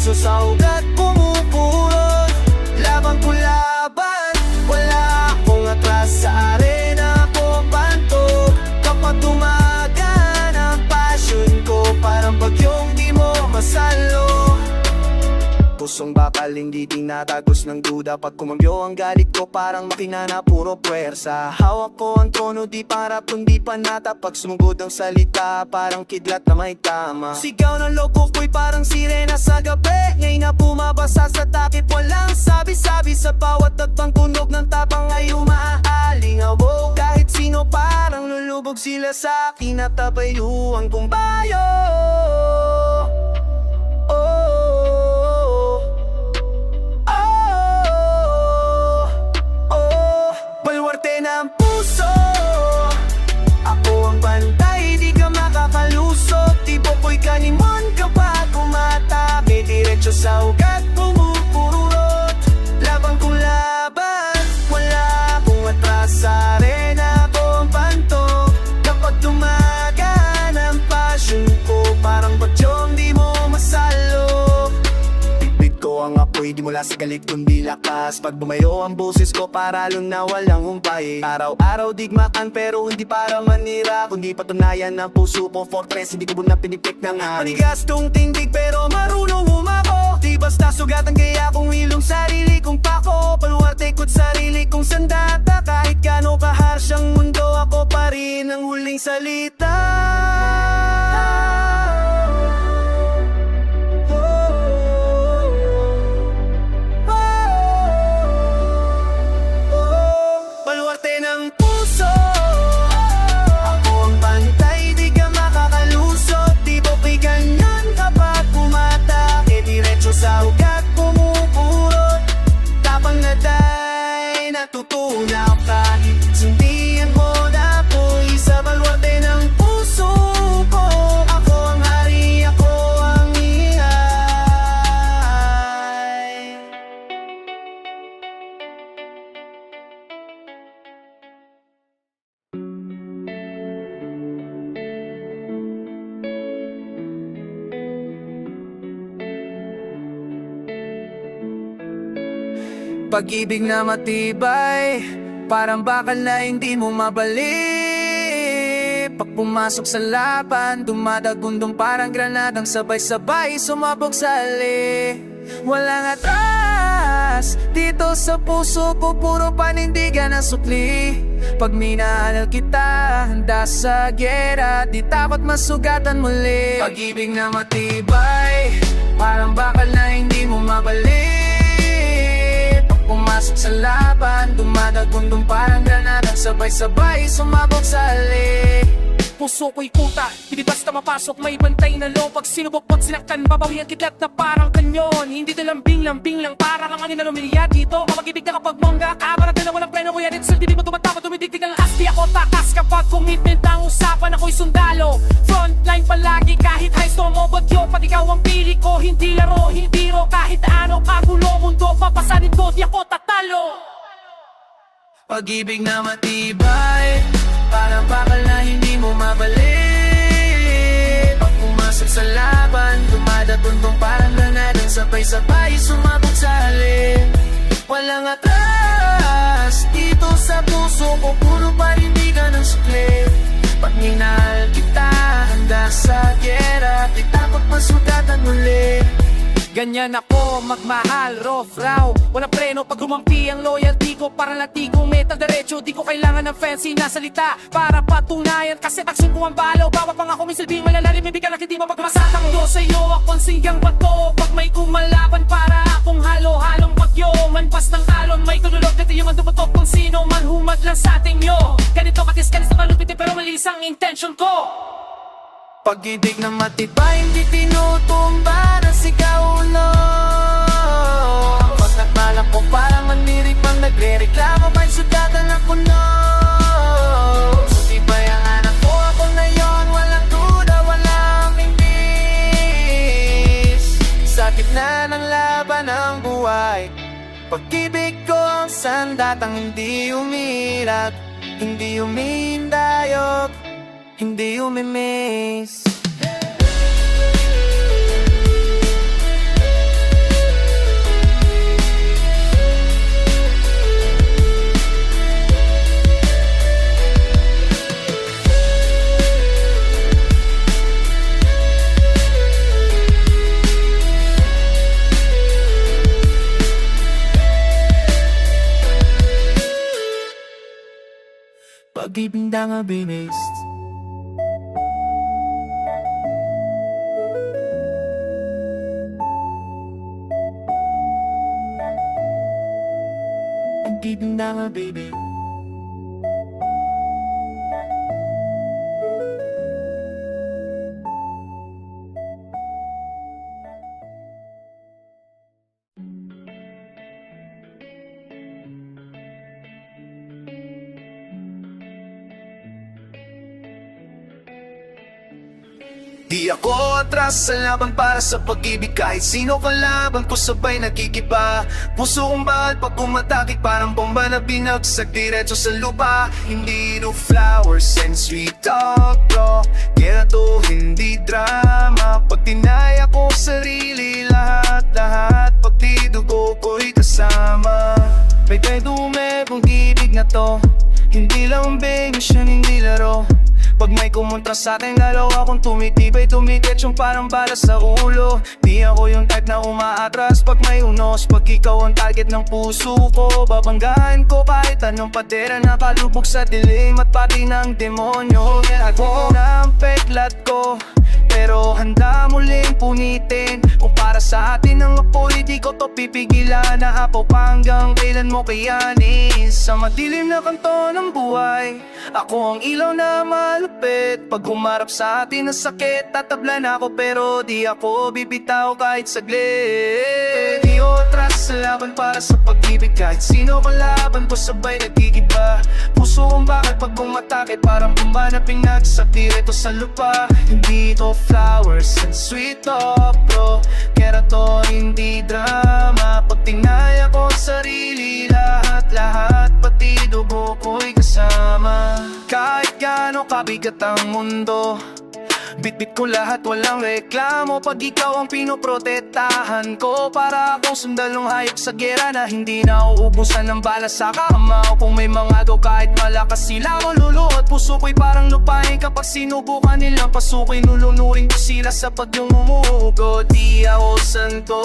diretso sa ugat pumupurot. Laban ko laban, wala akong atras sa arena ko pantok. Kapag dumagan ang passion ko, parang bagyong di mo masalo. Pusong bakal, hindi tinatagos ng duda. Pag kumambyo ang galit ko, parang makina na puro puwersa. Hawak ko ang trono, di pangarap kundi panata. Pag sumugod ang salita, parang kidlat na may tama. Sigaw ng loko ko'y parang sirena sa gabi. Ngayon na bumabasa sa takip, walang sabi-sabi. Sa bawat tagbang tunog ng tapang ay umaalingaw. Kahit sino parang lulubog sila sa akin at tabayuan kong bayo. Baluarte ng puso, ako ang bantay, di ka makakalusot. Tipo ko'y kanimon kapag umatake, diretso sa ugat pumupurot. Laban kong laban, wala akong atras sa arena ko ang pantok. Kapag dumagan ang passion ko, parang batyong di mo masalo. Bitbit ko ang apoy, di mula sa galit kundi lakas. Pag bumayo ang boses ko, paralon na walang humpay. Araw-araw digmaan pero hindi para manira, kundi patunayan ng puso ko fortress, hindi ko na pinipik ng hari. Manigas tong tindig pero marunong umako, di basta sugatan kaya kung ilong sarili kong pako. Baluarte ko't sarili kong sandata, kahit gano'ng kaharsh ang mundo, ako pa rin ang huling salita. Sa ugat pumupurot, tapang na day natutunaw kahit sundian mo na po. Sa baluarte ng puso ko, ako ang hari, ako ang ingay. Pag-ibig na matibay, parang bakal na hindi mo mabalik. Pag pumasok sa laban, dumadagundong parang granadang sabay-sabay sumabog sa ali. Walang atras dito sa puso ko, puro panindigan ang sukli. Pag minahal kita, handa sa gera, di takot masugatan muli. Pag-ibig na matibay, parang bakal na hindi mo mabalik. Pumasok sa laban, dumadagundong parang granadang sabay-sabay sumabog sa ali. Puso ko'y kuta, hindi basta mapasok, may bantay na loob. Pag sinubok mo't sinaktan, babawi ang kidlat na parang kanyon. Hindi na lambing-lambing lang, parang ang anin na lumilya dito. Mamag-ibig na kapag mangga ka, parang na walang preno. Kuya rin sa dibig mo tumatapos, tumitigtig ang asti. Ako takas kapag commitment ang usapan, ako'y sundalo. Frontline palagi kahit high storm o bagyo. Pag ikaw ang pili ko, hindi laro, hindi ro. Kahit ano kagulo mundo, papasanin ko, di ako tatalo. Pag-ibig na matibay, parang bakal na hindi mo mabalik. Pag pumasok sa laban, dumadagundong parang granadang sabay-sabay sumabog sa ali. Walang atras dito sa puso ko, puro panindigan ng sukli. Pag minahal kita, handa sa gera, di takot masugatan muli. Ganyan ako magmahal, rough raw, walang preno pag rumampi ang loyalty ko. Parang latigong metal derecho, di ko kailangan ng fancy na salita para patunayan, kasi action ko ang balaw. Bawa pang ako may silbing malalalim, ibig ka lang hindi mo magmasatang do. Sa'yo akong siyang bato, pag may kumalaban para akong halo-halong bagyo. Manpas ng alon, may tululog, dito yung mandubutok kung sino man humadlang sa ating nyo. Ganito katis-kalis na malupitin pero malis ang intention ko. Pag-ibig na matibay, hindi tinutumba na sigaw ulo. Pag nagmalak ko parang manirig pang nagre-reklamo, may sugatan na puno. Matibay ang anak ko, ako ngayon, walang duda, walang imbis. Sa gitna ng laban ng buhay, pag-ibig ko ang sandatang hindi umilag, hindi umindayog, hindi umimiss. pag-ibig na nga binis. Pag-ibig na nga baby. Di ako atras sa laban para sa pag-ibig. Kahit sino kalaban ko sabay nagkikipa. Puso kong bahal pag umatakik, parang bomba na binagsak diretso sa lupa. Hindi no flowers and sweet talk, bro. Kaya to hindi drama. Pag tinaya ko sarili, lahat pag di dugo ko'y kasama. May tayo dume kung ibig na to. Hindi lang mission, hindi laro. Pag may kumontra sa akin, lalo akong tumitibay, tumikit yung parang bala sa ulo. Di ako yung type na umaatras pag may unos. Pag ikaw ang target ng puso ko, babanggahan ko kahit anong patera na kalubog sa dilim at pati ng demonyo. Ako na ang peklat ko, pero handa muling punitin. Kung para sa atin ang apoy, di ko to pipigilan. Na ako pa hanggang kailan mo kayanin. Sa madilim na kanto ng buhay, ako ang ilaw na malupit. Pag humarap sa atin ang sakit, tatablan ako pero di ako bibitaw kahit saglit. Di atras sa laban para sa pag-ibig. Kahit sino kalaban ko sabay nagkikiba. Puso kong bakit pag umatakit, parang bomba na pinagsak direto sa lupa. Hindi to flowers and sweet talk, bro. Kaya to hindi drama. Pag tinaya ko sarili, lahat pati dugo ko'y kasama. Kahit gaano kabigat ang mundo, bitbit ko lahat, walang reklamo. Pag ikaw ang pinoprotektahan ko, para akong sundalong hayop sa gera na hindi nauubusan ng bala sa kamao. Kung may mga do kahit malakas sila maluluot, puso ko'y parang lupain kapag sinubukan nilang pasukin. Nulunurin ko sila sa pagdumumugo. Di ako santo,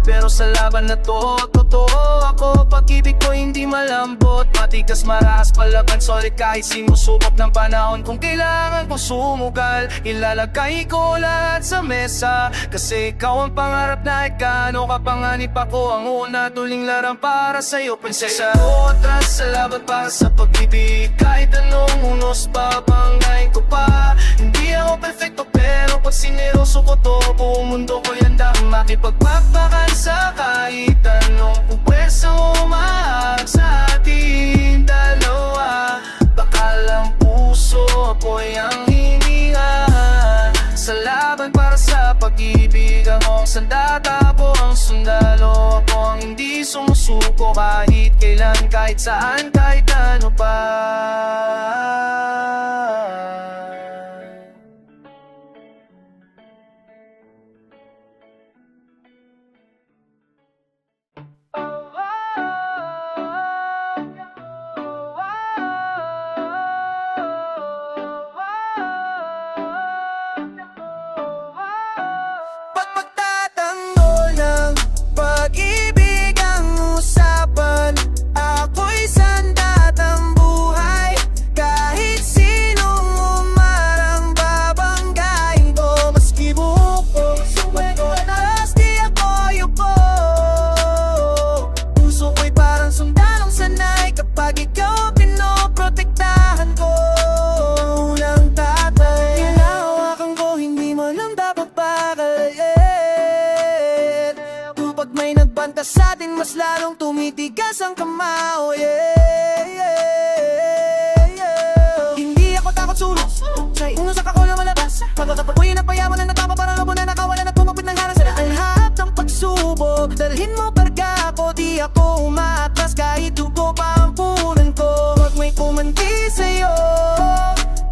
pero sa laban na to, totoo ako. Pag-ibig ko hindi malambot, matigas marahas palaban. Sorry kahit sinusubok ng panahon. Kung kailangan ko sumugal, ilalagay ko lahat sa mesa. Kasi ikaw ang pangarap na ikano kapanganib ako. Ang una tuling larang para sa'yo, prinsesa. Ako atras sa laban para sa pag-ibig. Kahit anong unos, babanggain ko pa. Hindi ako perfecto pero pag sineroso ko to, buong mundo ko yan dahil makipagpakpakan sa kahit anong pupwesang umaharap sa ating dalawa. Baka lang puso ako'y ang hiningahan. Sa laban para sa pag-ibig, ako ang sandata, ako ang sundalo. Ako ang hindi sumusuko kahit kailan, kahit saan, kahit ano pa. Sa atin mas lalong tumitigas ang kamao, Hindi ako takot sulok uno sa kakulang malabas. Pagkakapaguyin na payaman na natapa, parang labo na nakawalan at pumapit ng harang. Sa alhap ng pagsubok, dalhin mo parga ko. Di ako umatras kahit dugo pa ang punan ko. Pag may pumanti sa'yo,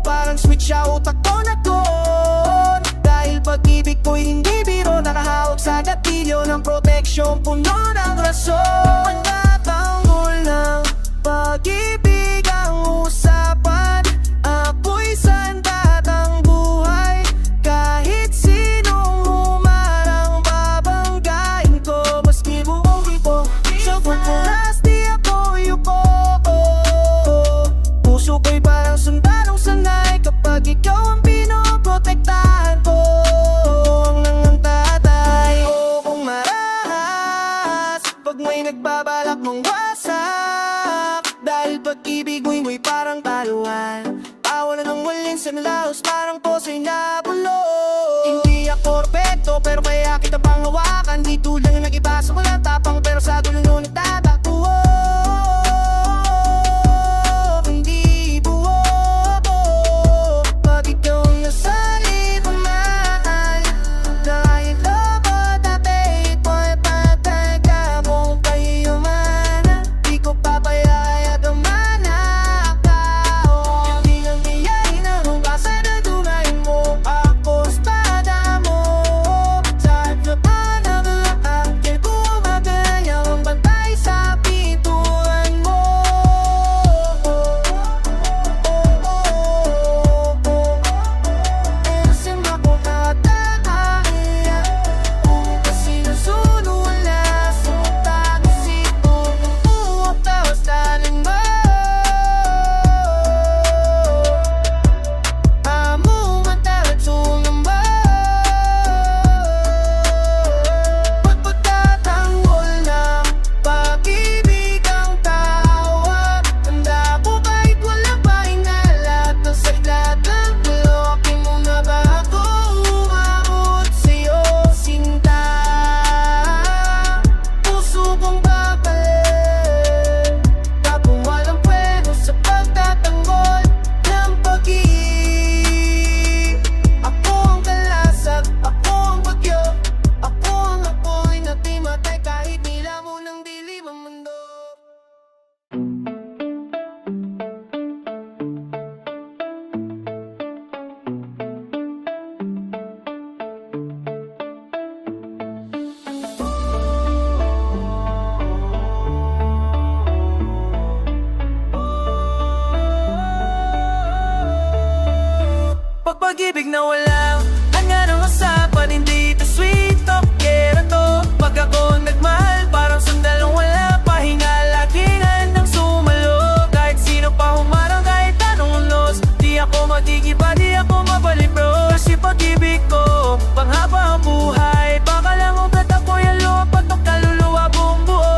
parang switch sa utak ko na doon. Dahil pag-ibig ko'y hindi biro, nakahawak sa gatilyo ng proteksyon, puno ng rason. Pagkatanggol ng pag-ibig. na laos, parang poso'y nabulok. Hindi ako perfecto, pero kaya kita pang hawakan. Di tulad ng nag-iba sa walang tapang, pero sa dulo nung nagtatakuho. Hindi buo, pag ikaw ang nasa libangan. Dahil lobo, dati ito'y patay ka mong kayumanan. Di ko papayayag ang manakaw. Hindi lang niyayin ang hugasan na dumain mo. Ako espada mo. Sa hagdapan ng lahat, kaya gumagalaw ang bantay sa pintuan mo. Esin ako nakakaiyak. Kung kasi nasuno wala sa tago sito. Kung uwak tawas daling mo. Amo matawad sulang ba? Pagpagtatanggol ng pag-ibig ang tawag. Tanda ko kahit walang pahinga, lahat ng saglat ng tulokin mo na bago umabot sa'yo, sinta. Puso kong babalik, kapag walang pwede sa pagtatanggol ng pag-ibig. Ako ang kalasag, ako ang bagyo, ako ang apoy na di matay kahit nilamo ng dilim ang mundo. Pag pag-ibig na walang hanga ng usapan, hindi ito sweet talk, kera to. Pag ako nagmahal, parang sandalong wala pahinga, laging handang sumalo. Kahit sino pa humarang, kahit anong unos, di ako magigiba, di ako mabalibro. Kasi pag-ibig ko, panghaba ang buhay, baka lang ugat ako'y alo, patok kaluluwa buong buo.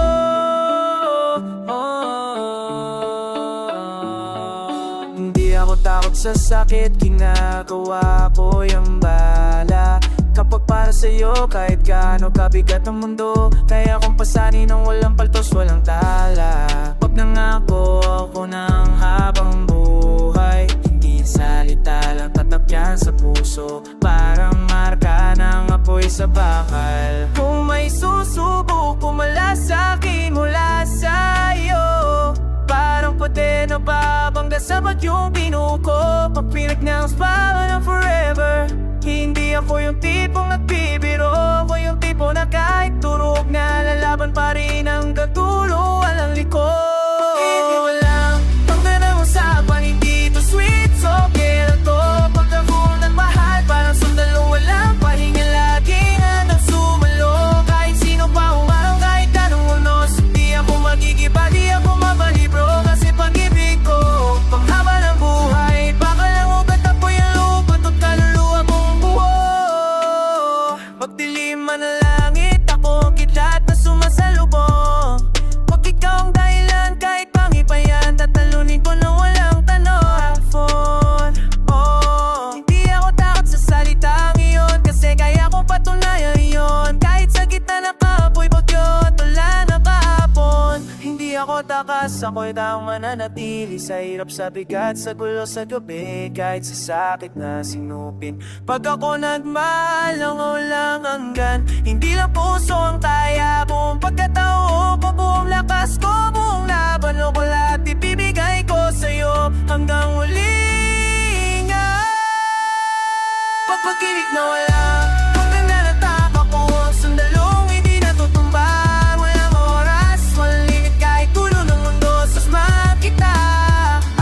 Hindi ako takot sa sakit, ginagawa ko yung bala. Kapag para sa'yo, kahit gaano kabigat ang mundo, kaya kong pasanin ng walang paltos, walang tala. Pag nangako ako ng habang buhay, hindi yung salita lang, tatak yan sa puso, parang marka ng apoy sa bakal. Kung may susubok pumala sa'kin mula sa'yo, parang puti na babangga sa bagyong binuko. Pag pinag-naos pa ng forever, hindi ako yung tipong nagbibiro. Ako yung tipo na kahit turog na lalaban pa rin hanggang dulo, walang liko. Hindi walang hanggan ng usapan, hindi ito sweet so kaya to. Pag ako nagmahal, parang sundalong walang pahinga, laging handang sumalo. Kahit sino pa umarang, kahit anong unos, di ako magigiba, di ako mabalibro. Kasi pag-ibig ko, panghaba ng buhay, baka lang ugat apoy ang lupa, tot kaluluwa mong buo. Pagdilim man ang langit, ako ang kidlat na sumasalubong. Pag ikaw ang dahilan, kahit pangipayan, tatalunin ko na walang tanong. Phone, oh, hindi ako takot sa salitang iyon, kasi kaya kong patunayan yun. Kahit sa gitna ng kapoy, bagyo, tula na kahapon. Hindi ako takas, ako'y taong mananatili sa hirap, sa bigat, sa gulo, sa gabi, kahit sa sakit na sinupin. Pag ako nagmahal, ang walang hanggan, hindi lang puso ang taya, buong pagkatao ko, buong lakas ko, buong laban ko, lahat ibibigay ko sa'yo hanggang huli nga. Pag pag-ibig na wala, hanggang nanatap ako, sandalong hindi natutumba. Walang oras, walang limit, kahit tulo ng mundo, sasma kita.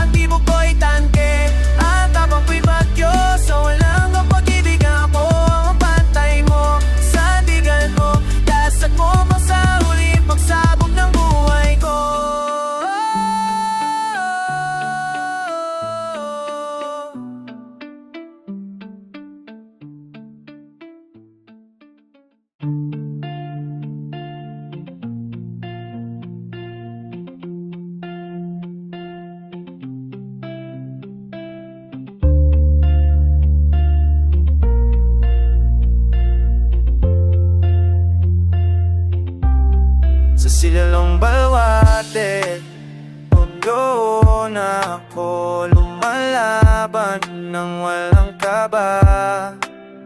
Ang tibok ko'y tangke, ang tapang ko'y bagyo. Sa walang kapag-ibig ako, ang pantay mo, sandigan mo, dasag mo pang sa huling pagsabog ng buhay ko. laban ng walang kaba.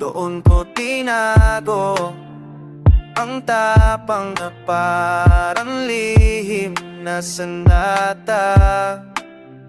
Doon ko tinago ang tapang na parang lihim na sandata.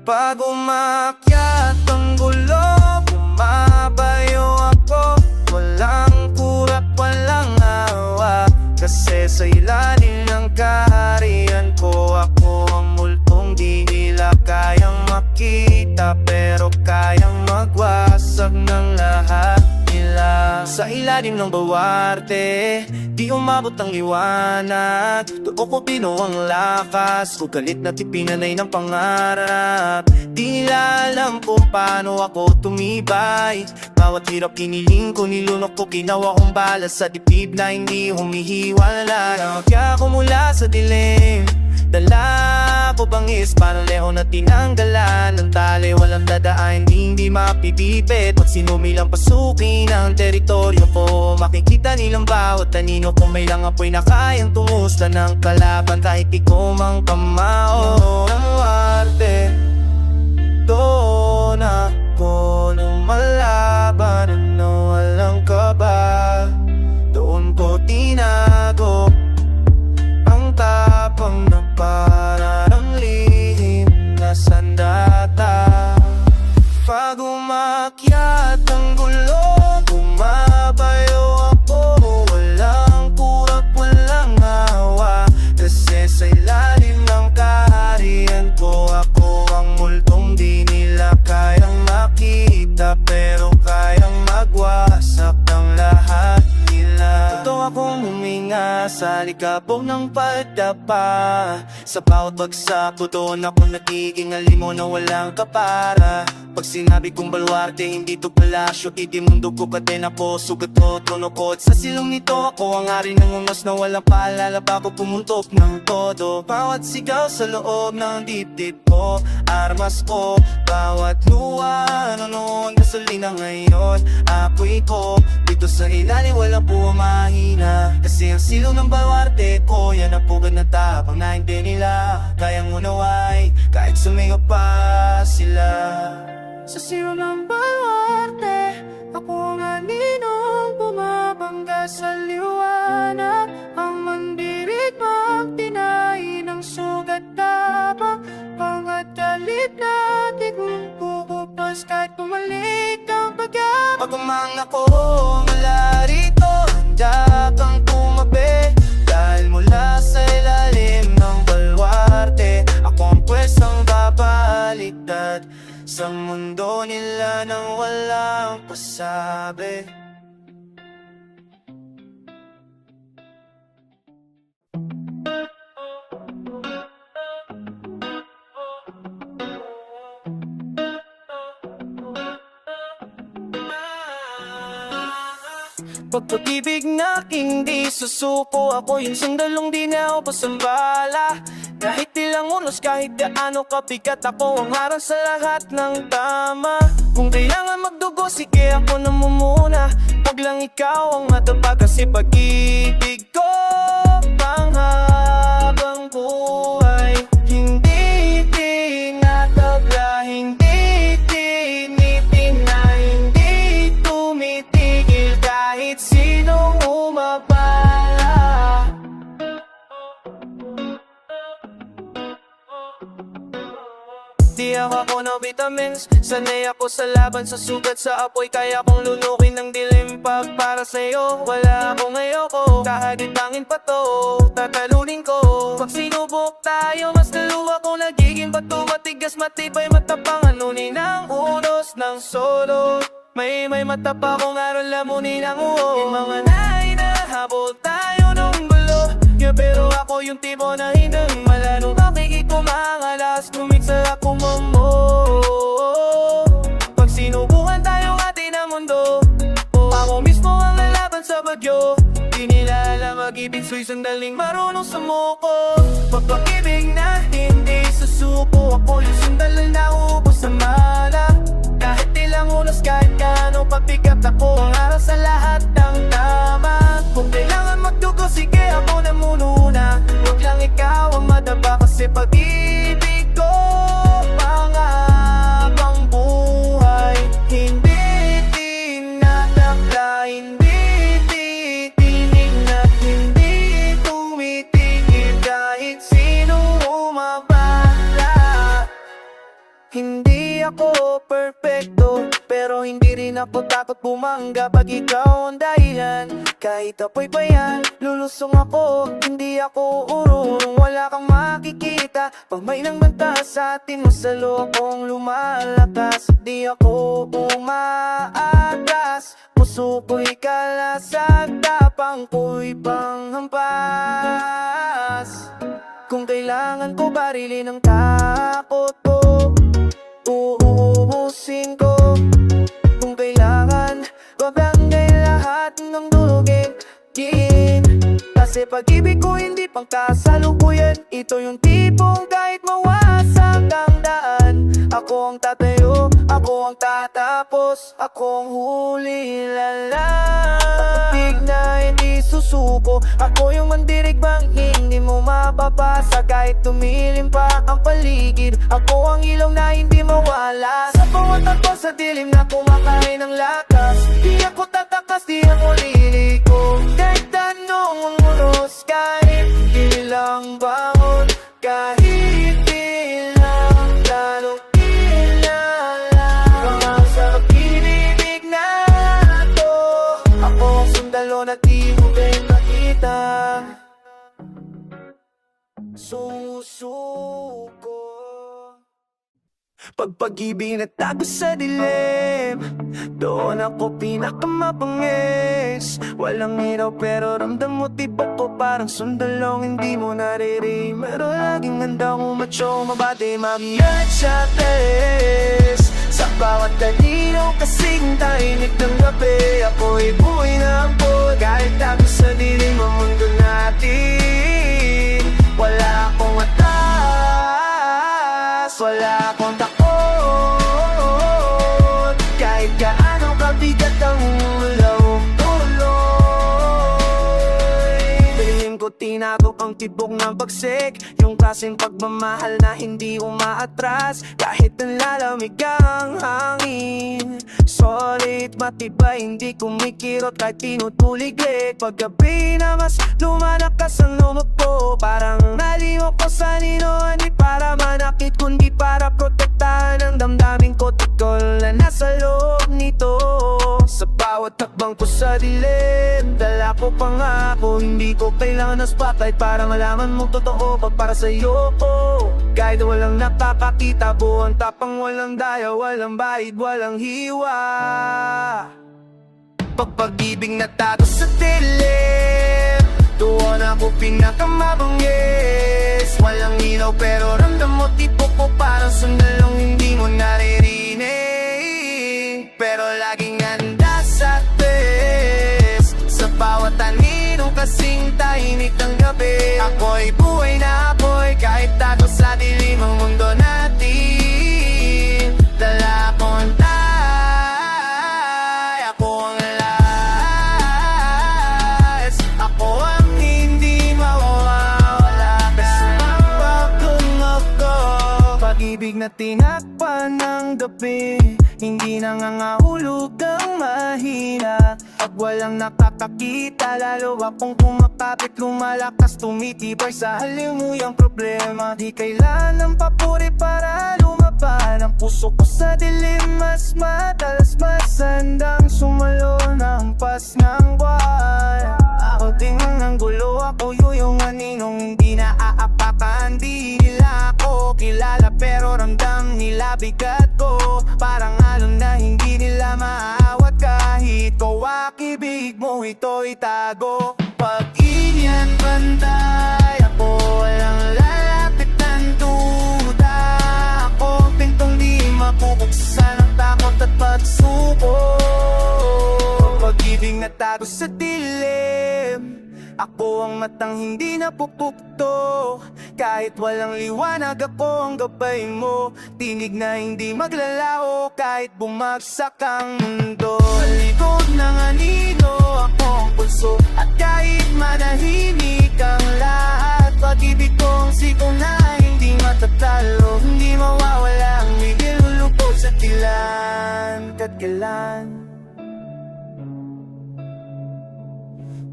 Pag umakyat ang gulo, bumabayo ako. Walang kurap, walang awa, kasi sa ilalim ng kaharian ko, ako ang multong di nila kayang makita, pero kayang magwasag ng lahat nila. Sa ilalim ng baluarte, di umabot ang liwanag. Doon ko binuo ang lakas, kung galit na tipinanay ng pangarap. Di nila alam kung paano ako tumibay. Bawat hirap kiniling ko, nilunok ko, ginawa kong balas sa dibdib na hindi humihiwalay. Kaya ako mula sa dilim, dala ko bangis, parang leon na tinanggalan ng tali. Walang dadaan, hindi mapipipit. Pag sinumilang pasukin ang teritoryo ko, makikita nilang bawat tanino kung may lang apoy na kayang tumusla ng kalaban. Kahit di ko mang kamao ng arte, doon ako lumalaban na walang kaba. Doon ko tinago ang tapang na parang lihim na sandata. Pag umakyat ang gulo, bumabayo ako. Walang kurap, walang awa, kasi sa ilalim ng kaharian ko, ako ang multong di nila kayang makita, pero kayang magwasak ng lahat nila. Totoo akong huminga sa likabok ng pagdapa. Sa bawat bagsak ko, doon ako nagiging alimo na walang kapara. Pag sinabi kong baluarte, hindi to palasyo, hindi mundo ko, kadena ko, sugat ko, trono ko. At sa silong nito, ako ang ari ng unos na walang paalala, bago pumuntok ng todo. Bawat sigaw sa loob ng dibdib ko, armas ko. Bawat luha, noon gasolina ngayon, apoy ko. Dito sa ilalim, walang pumahina, kasi ang silong ng baluarte ko, yan ang pugad na tapang na hindi nila kayang unaway, kahit sumigaw pa sila. Sa siro ng baluarte, ako nga ninong bumabangga sa liwanag. Ang mandirig magtinahi ng sugat tapang, pangat galit natin kung pupupas kahit pumalik ang pagkab. Pag umanga ko mula rito, handa kang tumabi, dahil mula sa ilalim ng baluarte, ako ang pwestong babaliktad sa mundo nila nang walang pasabi. Pagpag-ibig na hindi susuko, ako yung sandalong di na ubos ang bala. Kahit ilang unos, kahit gaano kabigat, ako ang harang sa lahat ng tama. Kung kailangan magdugo, sige ako namumuna. Huwag lang ikaw ang mataba, kasi pag-ibig ko panghabang buhay. Hindi tinatabla, hindi tinitina, hindi tumitigil kahit sinong umabala. Di ako ng vitamins, sanay ako sa laban, sa sugat, sa apoy. Kaya kong lunukin ng dilim pag para sa'yo. Wala akong ayoko, kahagitangin pa to, tatalunin ko. Pag sinubok tayo, mas naluwa ko, nagiging bato. Matigas, matibay, matapang, anunin ang unos ng solo. May mata pa kung aron lamunin ang uo. Yung mga nahabol tayo nung gulo, yeah, pero ako yung tipo na hindi malano. Makikit ko mga alas, kumiksa ako mamo. Pag sinubukan tayo atin ang mundo, ako mismo ang lalaban sa bagyo. Di nila alam mag-ibig, so'y sandaling marunong sumuko. Pagpag-ibig na hindi susuko, ako yung sandaling naubos sa mana. Kahit ilang unos, kahit gaano papigat, ako ang harap sa lahat ng tama. Kung kailangan magdugo, sige ako na muna. Huwag lang ikaw ang madaba, kasi pag-ibig ko panghabang buhay. hindi rin ako takot bumangga pag ikaw ang dahilan. Kahit apoy pa yan, lulusong ako, hindi ako urong. Wala kang makikita, pag may nang banta sa atin mo sa loob lumalakas. Di ako umaatras, puso ko'y kalasag, tapang ko'y panghampas. Kung kailangan ko barilin ang takot ko, uubusin ko. Kung kailangan, babanggay lahat ng durugin. Kasi pag-ibig ko hindi pang kasalukuyan. Ito yung tipong kahit mawasak ang daan, ako ang tatayo, ako ang tatapos, ako ang huli lalang. Na hindi susuko, ako yung mandirigmang hindi mo mapapasa. Kahit tumilim pa ang paligid, ako ang ilaw na hindi mawala. Sa bawat ako sa dilim na kumakain ng lakas, di ako tatakas, di ako liliko. Kahit anong ang unos, kahit ilang bangon, kahit ilang tanong kilala. Mga sa pinibig na to, ako ang sundalo na di mo rin makita. Sumusuko pag pag-ibig nagtago sa dilim, doon ako pinakamabangis. Walang ilaw pero ramdam mo tibok ko, parang sundalong hindi mo naririnig. Pero laging handa kong macho, mabati, mabiyak sa test. Sa bawat dalino kasing tahimik ng gabi, ako'y buhay na ampun. Kahit tago sa dilim ang mundo natin, wala akong atas, wala akong takot. Kahit gaano kabigat ang ulaw, tuloy. Bilhin ko tinagok ang tibok ng bagsik, yung klaseng pagmamahal na hindi umaatras. Kahit nanlalamig ang hangin, solid, matibay, hindi kumikirot kahit tinutuliglig. Paggabi na mas lumalakas ang lumog ko, parang naliw ko sa ninoan. Di para manakit kundi para protektahan ang damdamin ko, tikol na nasa loob nito. Sa bawat takbang ko sa dilim, dala ko pangako, hindi ko kailangan ng spotlight para malaman mong totoo. Pag para sa'yo ko, kahit walang nakakakita, buong tapang walang daya, walang bahid, walang hiwa. Pag pag-ibig nagtago sa dilim, doon ako pinakamabangis. Walang ilaw pero ramdam mo tipo ko, parang sundalong hindi mo naririnig. Pero laging handa sa test, sa bawat aninong kasing tahimik ng gabi, ako'y buhay na apoy. Kahit tago sa dilim ang mundo natin, dala akong tay, ako ang last, ako ang hindi mawawala. Kasama kung ako, pag-ibig na tinakpan ng gabi, hindi nangangahulog ang mahina. Pag walang nakakakita, lalo akong kumakapit, lumalakas, tumitibay sa halimuyang problema. Di kailanang papuri para lumaban ang puso ko sa dilim, mas madalas masandang sumalo ng pas ng buwan. Ako din ang gulo, ako yung aninong hindi naaapakan. Di nila ako kilala pero ramdam nila bigat ko, parang alon na hindi nila maawat. Kahit kawak-ibig mo ito'y tago, pag-inyan bantay, ako walang lalapit ng duda. Ako pintong di mapupuksan ng takot at pagsuko. Pag-ibig na tago sa dilim, ako ang matang hindi napupukto. Kahit walang liwanag, ako ang gabay mo, tinig na hindi maglalaho kahit bumagsak ang mundo. Sa likod ng anino, ako ang pulso, at kahit manahimik ang lahat, pag-ibig kong sikong na hindi matatalo, hindi mawawala ang nilulubog sa tilan. Kahit kailan,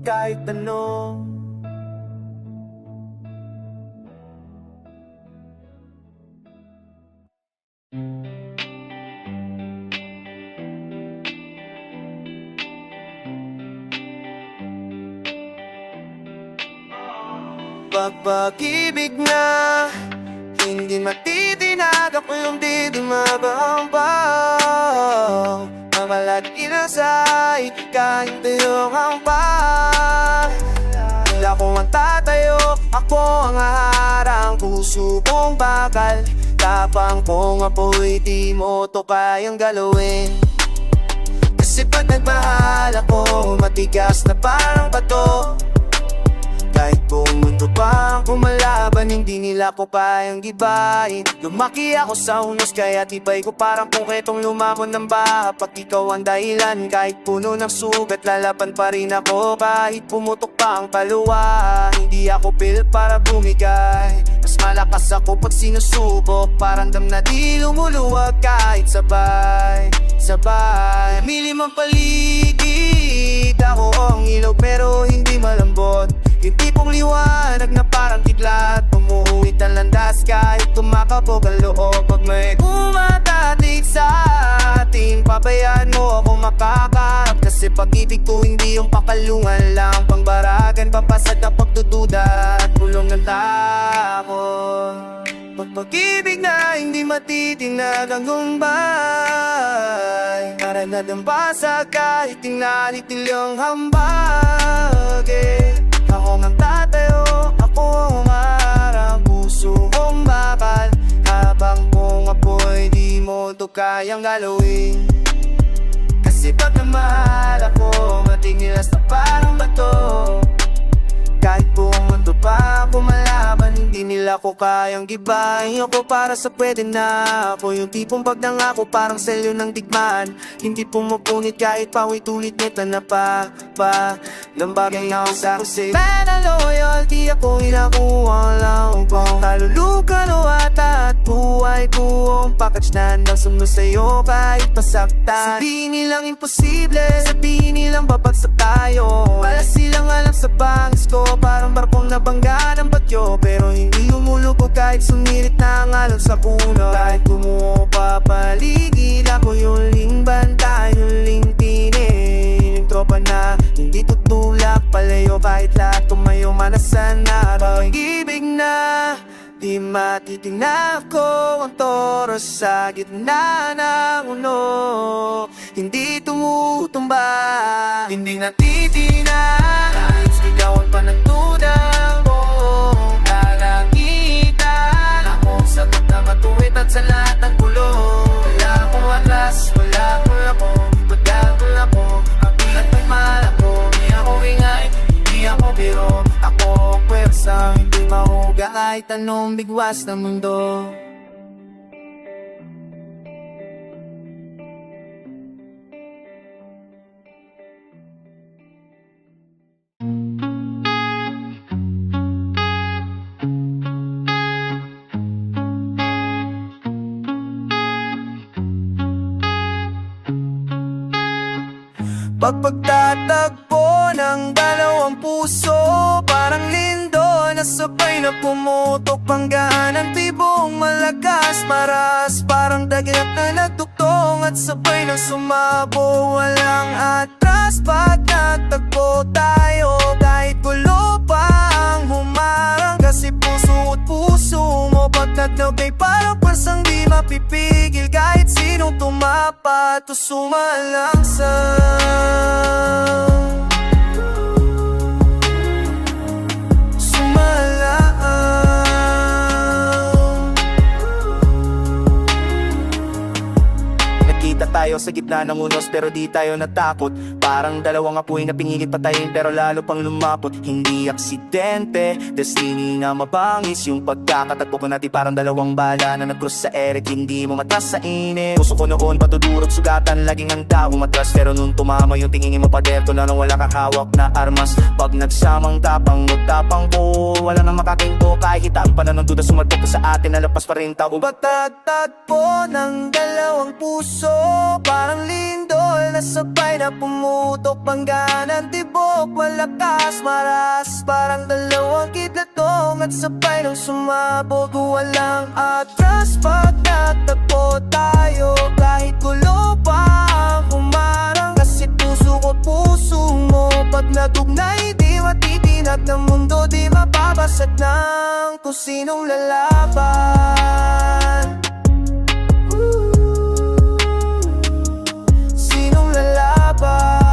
kahit ano. Pag-ibig na hindi matitinag, ako yung di mababaw. Mamalat inasay kahit tayong hampang. Wala ko ang tatayo, ako ang haharang. Puso kong bakal, tapang kong apoy, di mo to kayang galawin. Kasi pag nagmahal ako, matigas na parang bato. Kahit buong mundo pa ang kumalaban, hindi nila ko kayang gibain. Lumaki ako sa unos, kaya tibay ko parang puketong lumamon ng baha. Pag ikaw ang dahilan, kahit puno ng sugat, lalaban pa rin ako. Kahit pumutok pa ang paluwa, hindi ako built para bumigay. Mas malakas ako pag sinusubok, parang dam na di lumuluwag kahit sabay. Milim ang paligid, ako ang ilog pero hindi malambot. Yung tipong liwanag na parang kidlat, pumuhuwit ang landas kahit tumakabog ang loob. Pag may umatatik sa atin, pabayaan mo ako makakaharap. Kasi pag-ibig ko hindi yung pakalungan lang, pangbaragan, pampasad na pagdududa at bulong ng takot. Pag-ibig na hindi matitinag ang gumbay, para na dambasa kahit tingnan itilyong hambag. Ako nang tatayo, ako ang harang. Puso kong bakal, habang kong apoy, di mo to kayang galawin. Kasi pag namahal ako, matigilas na parang bato. Kahit buong mundo pa ako malaban, hindi nila ko kayang gibahin. Ako para sa pwede na, ako yung tipong pag nangako parang selyo ng digmaan. Hindi pumupunit kahit pawit-ulit, neta na pa ng bagay na ako sa kusig. Man na loyalty, ako inakuha lang upang kalulukan o ata at buhay buong package na nagsundo sa'yo kahit pasaktan. Sabihin nilang imposible, sabihin nilang babagsak tayo. Wala silang alam sa bangis ko, parang barkong nabangga ng bagyo. Pero hindi lumulubog kahit sumirit na ang alon sa puno. Kahit kumuha pa paligid, ako yung lingbantay, yung lingtinin. Yung tropa na hindi tutulak palayo, kahit lahat tumayo manasan na. Pag-ibig na di matitingnan ko, ang toro sa gitna ng uno. Hindi tumutumba, hindi natitinag, kahit sigawan pa ng tudang mo. Nalagitan akong sagot na matuwid at sa lahat ng gulo. Wala akong atras, wala akong ako, pagdagol ako, apiat may mahal ako. Hindi ako ingay, hindi ako biro, ako ang pwersa, hindi mahuga kahit anong bigwas ng mundo. Pagpagtatagpo ng dalawang puso, parang lindol na sabay na pumutok. Panggaan ng tibong malakas, maras, parang dagat na nagtuktong at sabay na sumabo. Walang atras pag nagtagpo tayo, kahit gulo pa ang humarang. Kasi puso at puso mo pag naglagay, parang parsang di mapipigil. Kahit sinong tumapat o sumalang sa tayo sa gitna ng unos pero di tayo natakot. Parang dalawang apoy na pinilit patayin pero lalo pang lumapot. Hindi aksidente, destiny na mabangis. Yung pagkakatagpo ko natin parang dalawang bala na nag-cross sa eret. Hindi mo matas sa init. Puso ko noon patudurot sugatan, laging handa umatras. Pero nung tumama yung tingin mo paderto na nang wala kang hawak na armas. Pag nagsamang tapang mo tapang ko, wala nang makakinto. Kahit hitaan pa na ng duda sumadok sa atin, nalapas pa rin tao. Pagtatagpo ng dalawang puso, parang lindol na sabay na pumutok. Bangga ng tibok, malakas, maras, parang dalawang kidlatong at sabay nang sumabog. Walang atras pag natagpo tayo, kahit gulo pa ang humarang. Kasi puso ko puso mo, pag natugnay di matitinag ng mundo, di mapapasa Iwasan ng kung sinong lalaban. Sinong lalaban?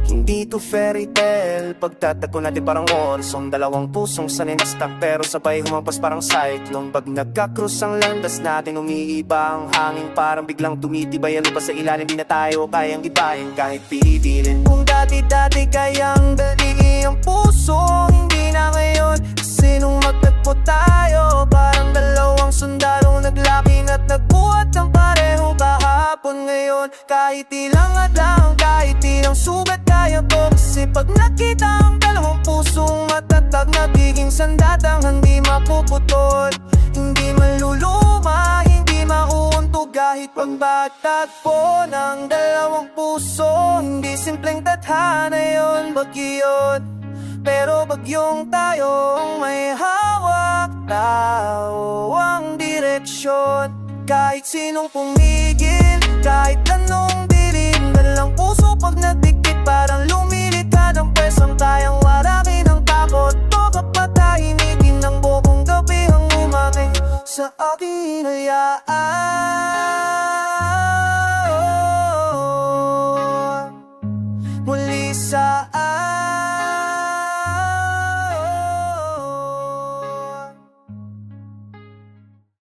Hindi to fairy tale, pagtatagpo natin parang monsoon. Dalawang pusong sanay na stuck pero sabay humampas parang cyclone. Pag nagka-cross ang landas natin, umiiba ang hangin. Parang biglang tumitibay ang lupa sa ilalim. Di na tayo kayang ibahin kahit pilitin. Kung dati-dati kayang dali ang puso, hindi na ngayon. Kasi nung magtagpo tayo, parang dalawang sundalong naglaking at nagbuhat ng pareho kahapon. Ngayon kahit ilang adlang, kahit ilang sugat kaya ko. Kasi pag nakita ang dalawang pusong matatag, nagiging sandatang hindi mapuputol. Hindi maluluma, hindi mauuntog kahit pagbatagpo ng dalawang puso. Hindi simpleng tadhana yun, bagyo. Pero bagyong tayong may hawak, tao ang direksyon. Kahit sinong pumigil, kahit anong dilim, dalang puso pag nadikit parang lumilitad ang presang kayang warakin ng takot. O kapatahimikin ng buong gabi ang umaking sa aking hinayaan. Muli sa